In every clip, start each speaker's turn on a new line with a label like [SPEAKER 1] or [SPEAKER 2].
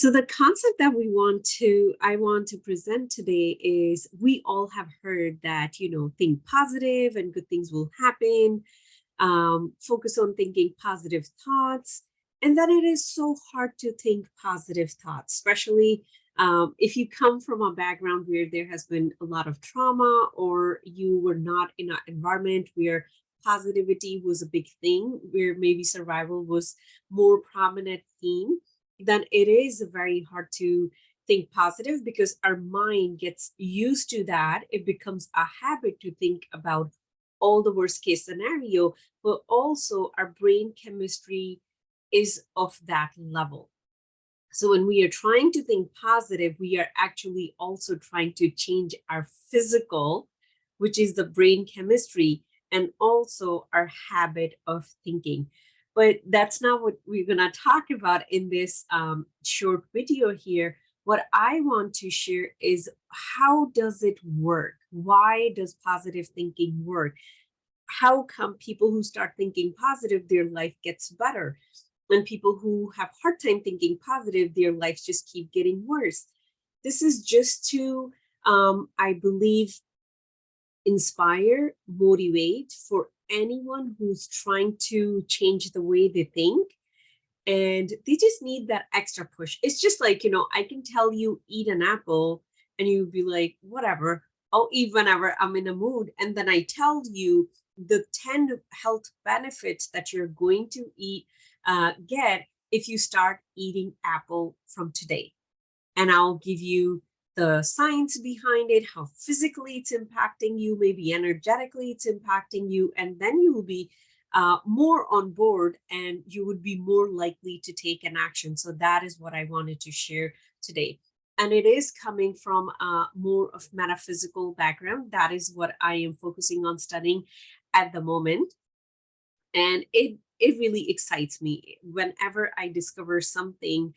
[SPEAKER 1] So the concept that I want to present today is we all have heard that, think positive and good things will happen. Focus on thinking positive thoughts, and that it is so hard to think positive thoughts, especially if you come from a background where there has been a lot of trauma, or you were not in an environment where positivity was a big thing, where maybe survival was more prominent theme. Then it is very hard to think positive because our mind gets used to that. It becomes a habit to think about all the worst case scenario, but also our brain chemistry is of that level. So when we are trying to think positive, we are actually also trying to change our physical, which is the brain chemistry, and also our habit of thinking. But that's not what we're going to talk about in this short video here. What I want to share is, how does it work? Why does positive thinking work? How come people who start thinking positive, their life gets better? And people who have hard time thinking positive, their lives just keep getting worse. This is just to, I believe, inspire, motivate for anyone who's trying to change the way they think. And they just need that extra push. It's just like, I can tell you eat an apple and you'd be like, whatever, I'll eat whenever I'm in a mood. And then I tell you the 10 health benefits that you're going to get if you start eating apple from today. And I'll give you the science behind it, how physically it's impacting you, maybe energetically it's impacting you, and then you will be more on board and you would be more likely to take an action. So that is what I wanted to share today. And it is coming from more of metaphysical background. That is what I am focusing on studying at the moment. And it really excites me whenever I discover something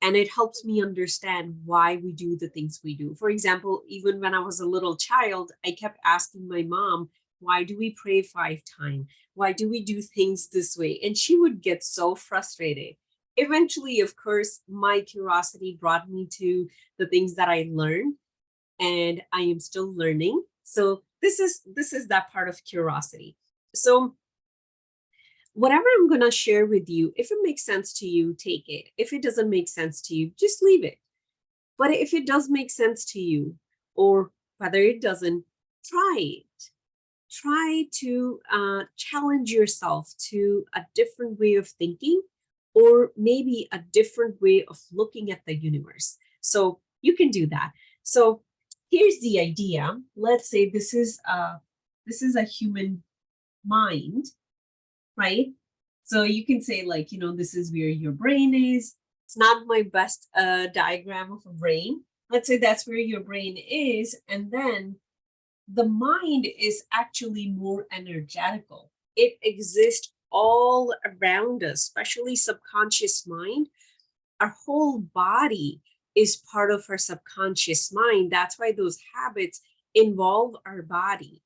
[SPEAKER 1] and it helps me understand why we do the things we do. For example, even when I was a little child, I kept asking my mom, why do we pray 5 times? Why do we do things this way? And she would get so frustrated. Eventually, of course, my curiosity brought me to the things that I learned, and I am still learning. So this is that part of curiosity. So whatever I'm going to share with you, if it makes sense to you, take it. If it doesn't make sense to you, just leave it. But if it does make sense to you, or whether it doesn't, try it. Try to challenge yourself to a different way of thinking, or maybe a different way of looking at the universe. So you can do that. So here's the idea. Let's say this is a human mind, right? So you can say, like, this is where your brain is. It's not my best diagram of a brain. Let's say that's where your brain is. And then the mind is actually more energetical. It exists all around us, especially subconscious mind. Our whole body is part of our subconscious mind. That's why those habits involve our body.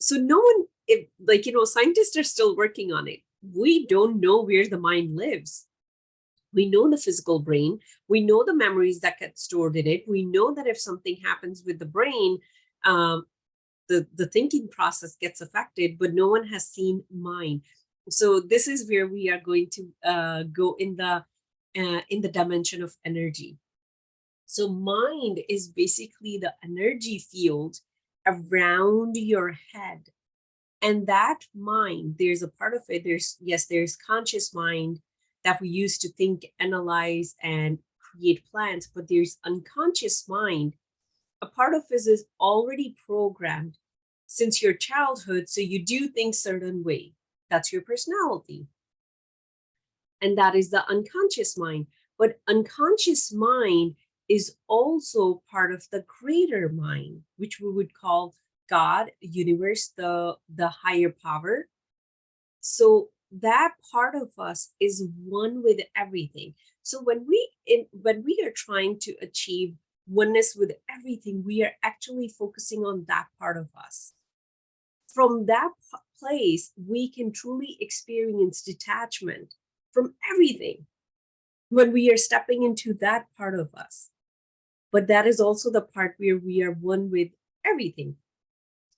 [SPEAKER 1] So no one, scientists are still working on it. We don't know where the mind lives. We know the physical brain. We know the memories that get stored in it. We know that if something happens with the brain, um, the thinking process gets affected, but no one has seen mind. So this is where we are going to go in the dimension of energy. So mind is basically the energy field around your head. And that mind, there's a part of it, there's conscious mind that we use to think, analyze, and create plans, but there's unconscious mind. A part of it is already programmed since your childhood, so you do things certain way. That's your personality. And that is the unconscious mind. But unconscious mind is also part of the greater mind, which we would call God, universe, the higher power. So that part of us is one with everything. So when we are trying to achieve oneness with everything, we are actually focusing on that part of us. From that place, we can truly experience detachment from everything. when we are stepping into that part of us. But that is also the part where we are one with everything.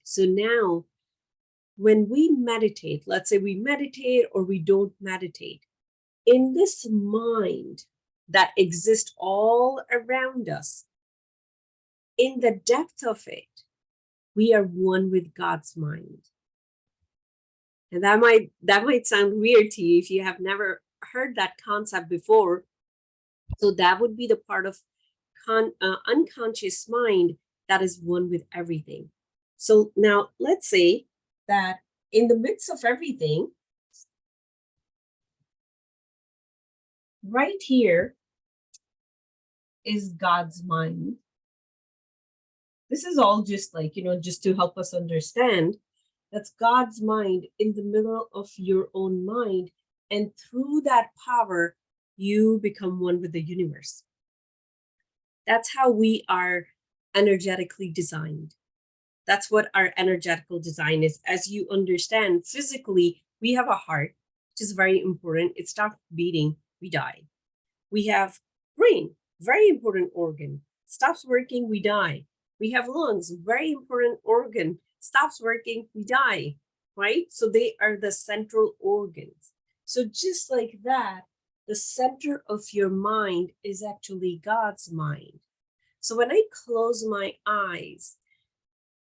[SPEAKER 1] So now, when we meditate, let's say we meditate or we don't meditate, in this mind that exists all around us, in the depth of it, we are one with God's mind. And that might sound weird to you if you have never heard that concept before. So that would be the part of unconscious mind that is one with everything. So now let's say that in the midst of everything, right here is God's mind. This is all just like, just to help us understand. That's God's mind in the middle of your own mind. And through that power, you become one with the universe. That's how we are energetically designed. That's what our energetical design is. As you understand, physically, we have a heart, which is very important. It stops beating, we die. We have brain, very important organ. Stops working, we die. We have lungs, very important organ. Stops working, we die, right? So they are the central organs. So just like that, the center of your mind is actually God's mind. So when I close my eyes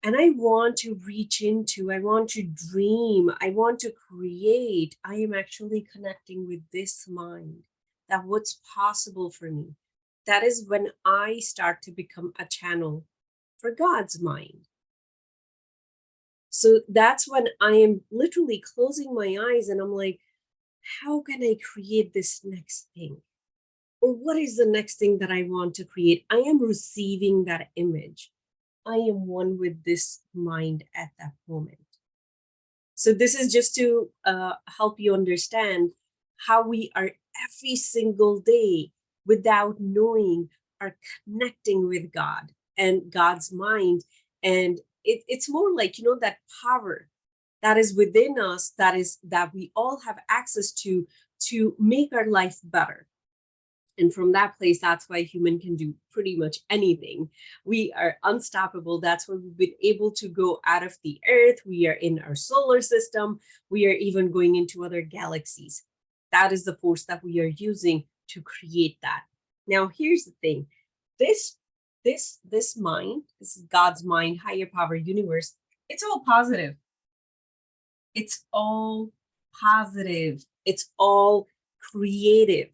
[SPEAKER 1] and I want to reach into, I want to dream, I want to create, I am actually connecting with this mind, that what's possible for me. That is when I start to become a channel for God's mind. So that's when I am literally closing my eyes and I'm like, how can I create this next thing? Or what is the next thing that I want to create? I am receiving that image. I am one with this mind at that moment. So this is just to help you understand how we are every single day, without knowing, are connecting with God and God's mind. And it's more like, that power that is within us, that we all have access to make our life better. And from that place, that's why human can do pretty much anything. We are unstoppable. That's why we've been able to go out of the earth. We are in our solar system. We are even going into other galaxies. That is the force that we are using to create that. Now, here's the thing. This mind, this is God's mind, higher power universe, it's all positive. It's all positive. It's all creative.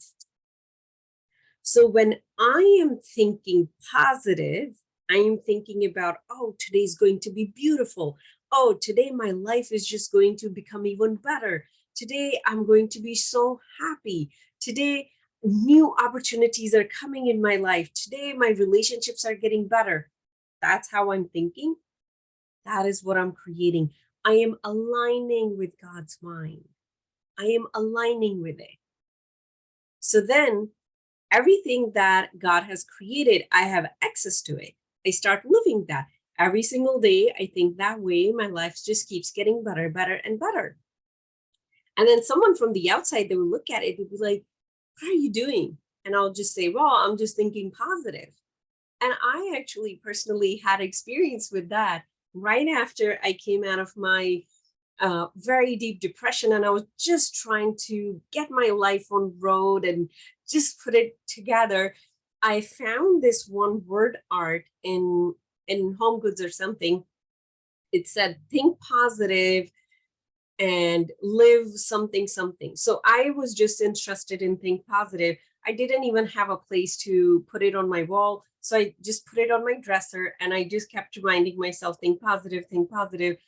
[SPEAKER 1] So when I am thinking positive, I am thinking about, oh, today's going to be beautiful. Oh, today my life is just going to become even better. Today I'm going to be so happy. Today new opportunities are coming in my life. Today my relationships are getting better. That's how I'm thinking. That is what I'm creating. I am aligning with God's mind. I am aligning with it. So then everything that God has created, I have access to it. I start living that. Every single day, I think that way, my life just keeps getting better, better, and better. And then someone from the outside, they will look at it and be like, what are you doing? And I'll just say, well, I'm just thinking positive. And I actually personally had experience with that right after I came out of my very deep depression, and I was just trying to get my life on road and just put it together. I found this one word art in Home Goods or something. It said think positive and live something something. So I was just interested in think positive. I didn't even have a place to put it on my wall, so I just put it on my dresser, and I just kept reminding myself, think positive, think positive.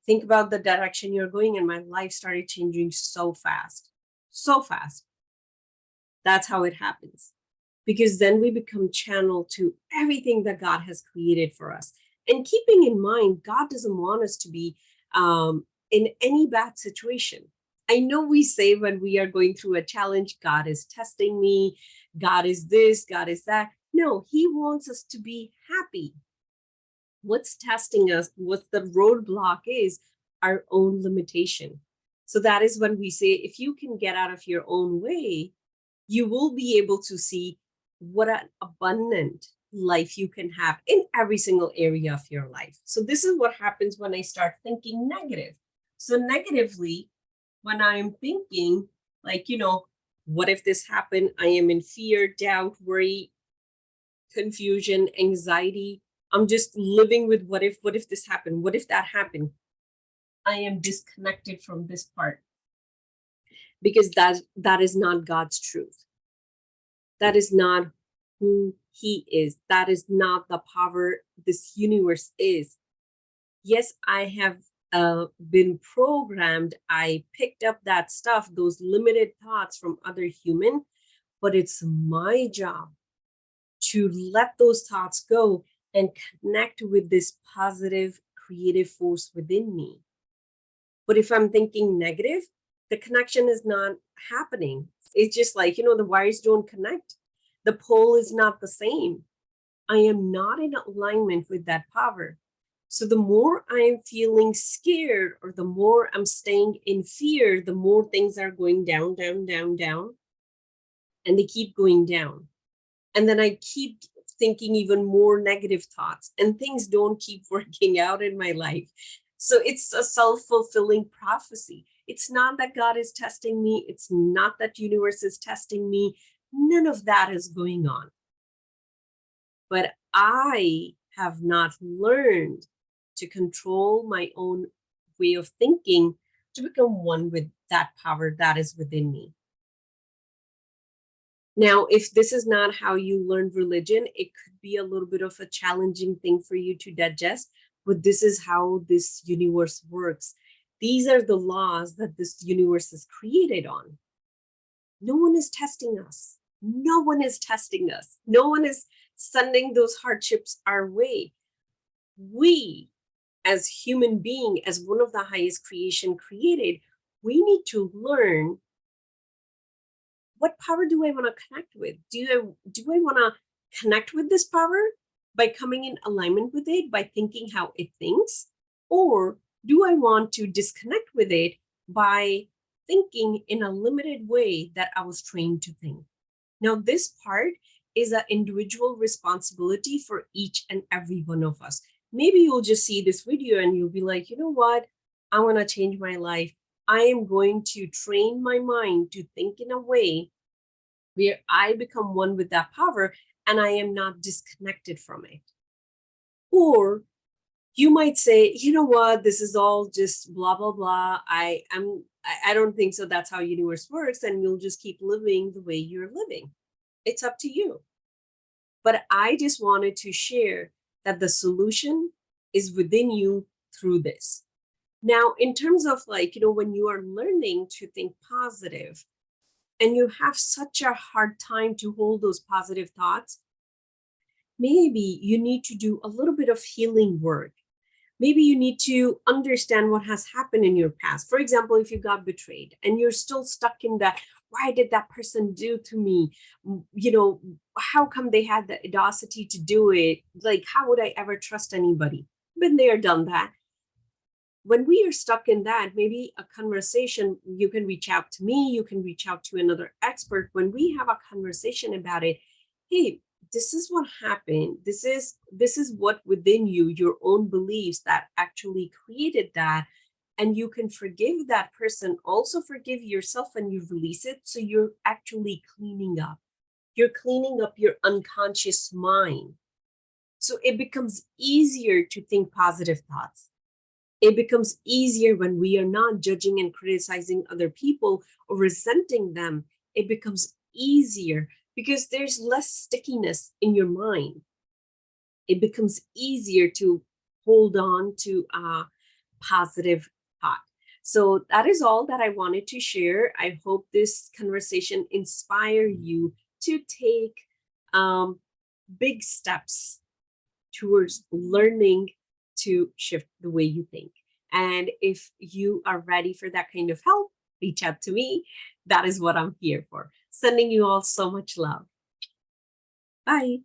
[SPEAKER 1] Think about the direction you're going, and my life started changing so fast, so fast. That's how it happens. Because then we become channel to everything that God has created for us. And keeping in mind, God doesn't want us to be in any bad situation. I know we say when we are going through a challenge, God is testing me, God is this, God is that. No, He wants us to be happy. What's testing us, what the roadblock is, our own limitation. So that is when we say, if you can get out of your own way, you will be able to see what an abundant life you can have in every single area of your life. So this is what happens when I start thinking negative. So negatively, when I'm thinking like, what if this happened? I am in fear, doubt, worry, confusion, anxiety. I'm just living with what if this happened? What if that happened? I am disconnected from this part because that is not God's truth. That is not who he is. That is not the power this universe is. Yes, I have been programmed. I picked up that stuff, those limited thoughts from other human, but it's my job to let those thoughts go and connect with this positive creative force within me. But if I'm thinking negative, the connection is not happening. It's just like, the wires don't connect. The pole is not the same. I am not in alignment with that power. So the more I'm feeling scared or the more I'm staying in fear, the more things are going down, down, down, down. And they keep going down. And then I keep thinking even more negative thoughts and things don't keep working out in my life. So it's a self-fulfilling prophecy. It's not that God is testing me. It's not that universe is testing me. None of that is going on. But I have not learned to control my own way of thinking to become one with that power that is within me. Now, if this is not how you learned religion, it could be a little bit of a challenging thing for you to digest, but this is how this universe works. These are the laws that this universe is created on. No one is testing us. No one is testing us. No one is sending those hardships our way. We, as human being, as one of the highest creation created, we need to learn, what power do I want to connect with? Do I want to connect with this power by coming in alignment with it, by thinking how it thinks? Or do I want to disconnect with it by thinking in a limited way that I was trained to think? Now, this part is an individual responsibility for each and every one of us. Maybe you'll just see this video and you'll be like, you know what? I want to change my life. I am going to train my mind to think in a way where I become one with that power and I am not disconnected from it. Or you might say, you know what, this is all just blah, blah, blah. I don't think so. That's how universe works. And you'll just keep living the way you're living. It's up to you. But I just wanted to share that the solution is within you through this. Now, in terms of when you are learning to think positive and you have such a hard time to hold those positive thoughts, maybe you need to do a little bit of healing work. Maybe you need to understand what has happened in your past. For example, if you got betrayed and you're still stuck in that, why did that person do to me? How come they had the audacity to do it? Like, how would I ever trust anybody? Been there, done that. When we are stuck in that, maybe a conversation, you can reach out to me, you can reach out to another expert. When we have a conversation about it, hey, this is what happened. This is what within you, your own beliefs that actually created that. And you can forgive that person, also forgive yourself when you release it. So you're actually cleaning up. You're cleaning up your unconscious mind. So it becomes easier to think positive thoughts. It becomes easier when we are not judging and criticizing other people or resenting them. It becomes easier because there's less stickiness in your mind. It becomes easier to hold on to a positive thought. So that is all that I wanted to share. I hope this conversation inspire you to take big steps towards learning to shift the way you think. And if you are ready for that kind of help, reach out to me. That is what I'm here for. Sending you all so much love. Bye.